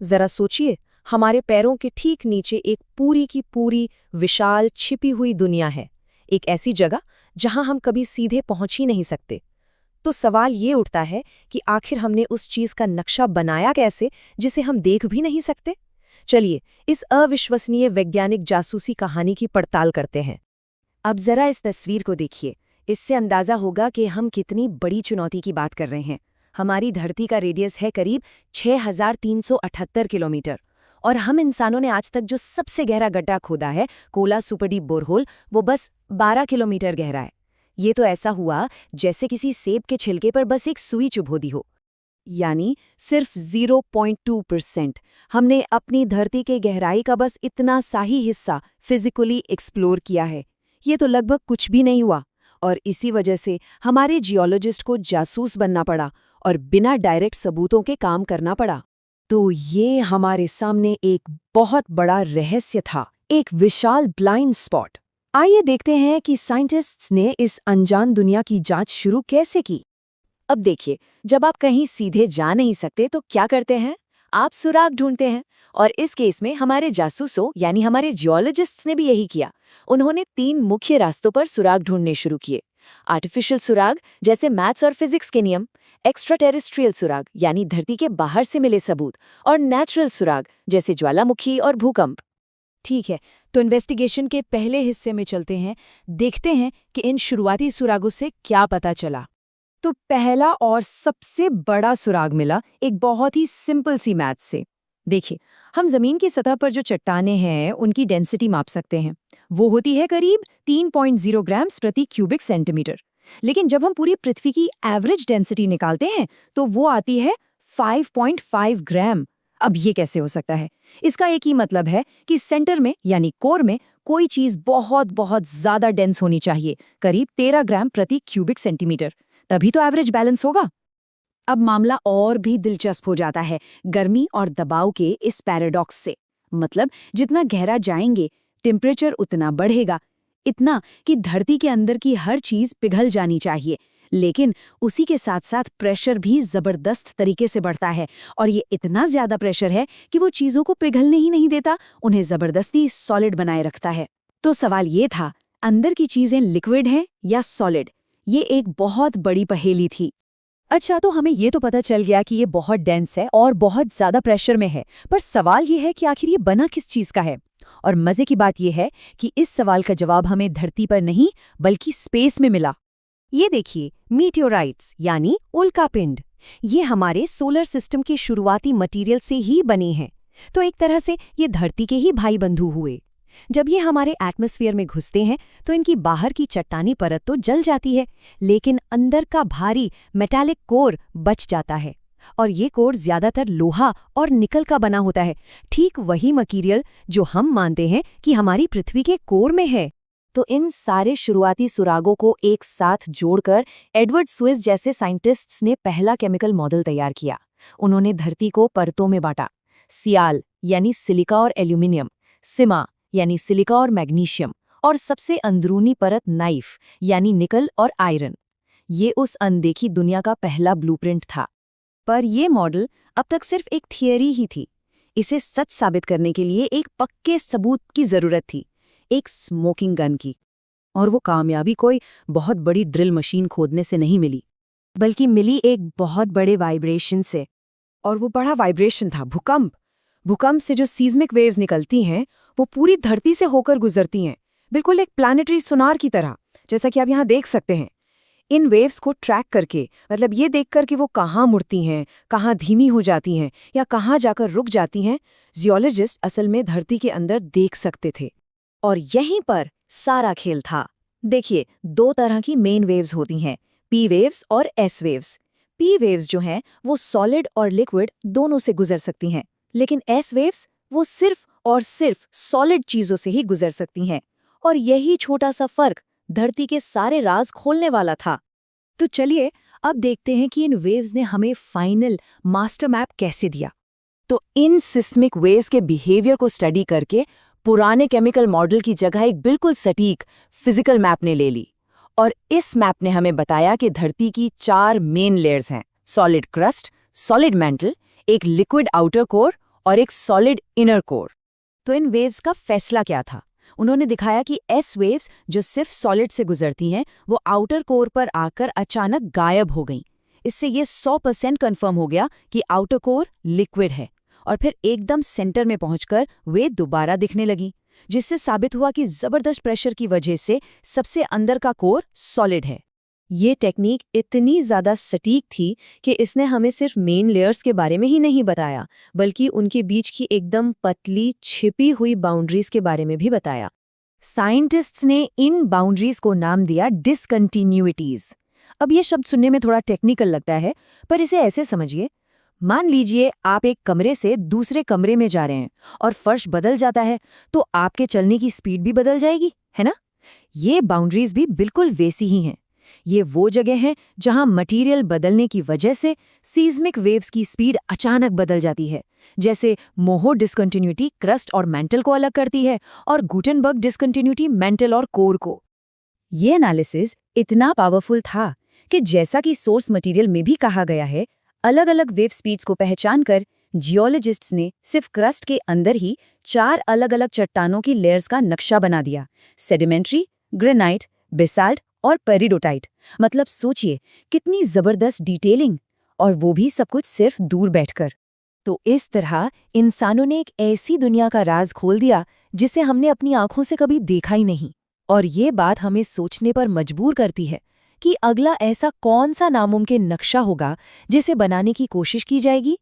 जरा सोचिए, हमारे पैरों के ठीक नीचे एक पूरी की पूरी विशाल छिपी हुई दुनिया है। एक ऐसी जगह जहां हम कभी सीधे पहुंच ही नहीं सकते। तो सवाल ये उठता है कि आखिर हमने उस चीज का नक्शा बनाया कैसे जिसे हम देख भी नहीं सकते। चलिए, इस अविश्वसनीय वैज्ञानिक जासूसी कहानी की पड़ताल करते हैं। अब जरा इस तस्वीर को देखिए। इससे अंदाजा होगा कि हम कितनी बड़ी चुनौती की बात कर रहे हैं। हमारी धरती का रेडियस है करीब 6,378 किलोमीटर, और हम इंसानों ने आज तक जो सबसे गहरा गड्ढा खोदा है, कोला सुपरडीप बोरहोल, वो बस 12 किलोमीटर गहरा है। ये तो ऐसा हुआ जैसे किसी सेब के छिलके पर बस एक सुई चुभो दी हो। यानी सिर्फ 0.2% हमने अपनी धरती के गहराई का बस इतना सा ही हिस्सा फिजिकली एक्सप्लोर किया है। ये तो लगभग कुछ भी नहीं हुआ, और इसी वजह से हमारे जियोलॉजिस्ट को जासूस बनना पड़ा और बिना डायरेक्ट सबूतों के काम करना पड़ा। तो ये हमारे सामने एक बहुत बड़ा रहस्य था, एक विशाल ब्लाइंड स्पॉट। आइए देखते हैं कि साइंटिस्ट्स ने इस अनजान दुनिया की जांच शुरू कैसे की। अब देखिए, जब आप कहीं सीधे जा नहीं सकते तो क्या करते हैं? आप सुराग ढूंढते हैं। और इस केस में हमारे जासूसों यानी हमारे जियोलॉजिस्ट्स ने भी यही किया। उन्होंने 3 मुख्य रास्तों पर सुराग ढूंढने शुरू किए। आर्टिफिशियल सुराग जैसे मैथ्स और फिजिक्स के नियम, एक्स्ट्रा टेरेस्ट्रियल सुराग यानी धरती के बाहर से मिले सबूत, और नेचुरल सुराग जैसे ज्वालामुखी और भूकंप। ठीक है, तो इन्वेस्टिगेशन के पहले हिस्से में चलते हैं। देखते हैं कि इन शुरुआती सुरागों से क्या पता चला। तो पहला और सबसे बड़ा सुराग मिला एक बहुत ही सिंपल सी मैथ से। देखिए, हम जमीन की सतह पर जो चट्टानें हैं उनकी डेंसिटी माप सकते हैं। वो होती है करीब 3.0 ग्राम्स प्रति क्यूबिक सेंटीमीटर। लेकिन जब हम पूरी पृथ्वी की एवरेज डेंसिटी निकालते हैं तो वो आती है 5.5 ग्राम। अब ये कैसे हो सकता है? इसका एक ही मतलब है कि सेंटर में यानी कोर में कोई चीज बहुत बहुत ज्यादा डेंस होनी चाहिए, करीब 13 ग्राम प्रति क्यूबिक सेंटीमीटर, तभी तो एवरेज बैलेंस होगा। अब मामला और भी दिलचस्प हो जाता है गर्मी और दबाव के इस पैराडॉक्स से। मतलब जितना गहरा जाएंगे टेम्परेचर उतना बढ़ेगा, इतना कि धरती के अंदर की हर चीज पिघल जानी चाहिए। लेकिन उसी के साथ साथ प्रेशर भी जबरदस्त तरीके से बढ़ता है, और ये इतना ज्यादा प्रेशर है कि वो चीजों को पिघलने ही नहीं देता, उन्हें जबरदस्ती सॉलिड बनाए रखता है। तो सवाल ये था, अंदर की चीजें लिक्विड हैं या सॉलिड? ये एक बहुत बड़ी पहेली थी। अच्छा, तो हमें ये तो पता चल गया कि ये बहुत डेंस है और बहुत ज्यादा प्रेशर में है, पर सवाल ये है कि आखिर ये बना किस चीज का है? और मजे की बात ये है कि इस सवाल का जवाब हमें धरती पर नहीं बल्कि स्पेस में मिला। ये देखिए, मीटियोराइट्स यानी उल्कापिंड। ये हमारे सोलर सिस्टम के शुरुआती मटेरियल से ही बने हैं। तो एक तरह से ये धरती के ही भाई बंधु हुए। जब ये हमारे एटमॉस्फेयर में घुसते हैं तो इनकी बाहर की चट्टानी परत तो जल जाती है, लेकिन अंदर का भारी मेटालिक कोर बच जाता है। और ये कोर ज्यादातर लोहा और निकल का बना होता है, ठीक वही मटीरियल जो हम मानते हैं कि हमारी पृथ्वी के कोर में है। तो इन सारे शुरुआती सुरागों को एक साथ जोड़कर एडवर्ड स्विस जैसे साइंटिस्ट्स ने पहला केमिकल मॉडल तैयार किया। उन्होंने धरती को परतों में बांटा। सियाल यानी सिलिका और एल्यूमिनियम, सिमा यानी सिलिका और मैग्नीशियम, और सबसे अंदरूनी परत नाइफ यानी निकल और आयरन। ये उस अनदेखी दुनिया का पहला ब्लूप्रिंट था। पर यह मॉडल अब तक सिर्फ एक थियरी ही थी। इसे सच साबित करने के लिए एक पक्के सबूत की जरूरत थी, एक स्मोकिंग गन की। और वो कामयाबी कोई बहुत बड़ी ड्रिल मशीन खोदने से नहीं मिली, बल्कि मिली एक बहुत बड़े वाइब्रेशन से। और वो बड़ा वाइब्रेशन था भूकंप। भूकंप से जो सीज़मिक वेव्स निकलती हैं वो पूरी धरती से होकर गुजरती हैं, बिल्कुल एक प्लैनेटरी सोनार की तरह, जैसा कि आप यहाँ देख सकते हैं। इन वेव्स को ट्रैक करके, मतलब ये देखकर कि वो कहाँ मुड़ती हैं, कहाँ धीमी हो जाती हैं या कहाँ जाकर रुक जाती हैं, जियोलॉजिस्ट असल में धरती के अंदर देख सकते थे। और यहीं पर सारा खेल था। देखिए, 2 तरह की मेन वेव्स होती हैं, पी वेव्स और एस वेव्स। पी वेव्स जो हैं वो सॉलिड और लिक्विड दोनों से गुजर सकती हैं, लेकिन एस वेव्स वो सिर्फ और सिर्फ सॉलिड चीजों से ही गुजर सकती हैं। और यही छोटा सा फर्क धरती के सारे राज खोलने वाला था। तो चलिए अब देखते हैं कि इन वेव्स ने हमें फाइनल मास्टर मैप कैसे दिया। तो इन सिस्मिक वेव्स के बिहेवियर को स्टडी करके पुराने केमिकल मॉडल की जगह एक बिल्कुल सटीक फिजिकल मैप ने ले ली। और इस मैप ने हमें बताया कि धरती की 4 मेन लेयर्स हैं, सॉलिड क्रस्ट, सॉलिड मेंटल, एक लिक्विड आउटर कोर और एक सॉलिड इनर कोर। तो इन वेव्स का फैसला क्या था? उन्होंने दिखाया कि एस वेव्स जो सिर्फ सॉलिड से गुजरती हैं वो आउटर कोर पर आकर अचानक गायब हो गईं। इससे ये 100% कन्फर्म हो गया कि आउटर कोर लिक्विड है, और फिर एकदम सेंटर में पहुंचकर वे दोबारा दिखने लगी, जिससे साबित हुआ कि जबरदस्त प्रेशर की वजह से सबसे अंदर का कोर सॉलिड है। ये टेक्निक इतनी ज़्यादा सटीक थी कि इसने हमें सिर्फ मेन लेयर्स के बारे में ही नहीं बताया, बल्कि उनके बीच की एकदम पतली छिपी हुई बाउंड्रीज के बारे में भी बताया। साइंटिस्ट्स ने इन बाउंड्रीज को नाम दिया डिसकंटिन्यूइटीज। अब ये शब्द सुनने में थोड़ा टेक्निकल लगता है, पर इसे ऐसे समझिए। मान लीजिए आप एक कमरे से दूसरे कमरे में जा रहे हैं और फर्श बदल जाता है, तो आपके चलने की स्पीड भी बदल जाएगी, है ना? ये बाउंड्रीज भी बिल्कुल वैसी ही हैं। ये वो जगह हैं जहां मटेरियल बदलने की वजह से सीज़मिक वेव्स की स्पीड अचानक बदल जाती है। जैसे मोहो डिसकंटिन्यूटी क्रस्ट और मेंटल को अलग करती है, और गुटेनबर्ग डिसकंटिन्यूटी मेंटल और कोर को। ये एनालिसिस इतना पावरफुल था कि जैसा कि सोर्स मटेरियल में भी कहा गया है, अलग अलग वेव स्पीड्स को पहचान कर जियोलॉजिस्ट्स ने सिर्फ क्रस्ट के अंदर ही 4 अलग अलग चट्टानों की लेयर्स का नक्शा बना दिया: सेडिमेंट्री, ग्रेनाइट, बेसाल्ट और पेरिडोटाइट। मतलब सोचिए कितनी जबरदस्त डिटेलिंग, और वो भी सब कुछ सिर्फ दूर बैठकर। तो इस तरह इंसानों ने एक ऐसी दुनिया का राज खोल दिया जिसे हमने अपनी आंखों से कभी देखा ही नहीं। और ये बात हमें सोचने पर मजबूर करती है कि अगला ऐसा कौन सा नामुमकिन नक्शा होगा जिसे बनाने की कोशिश की जाएगी।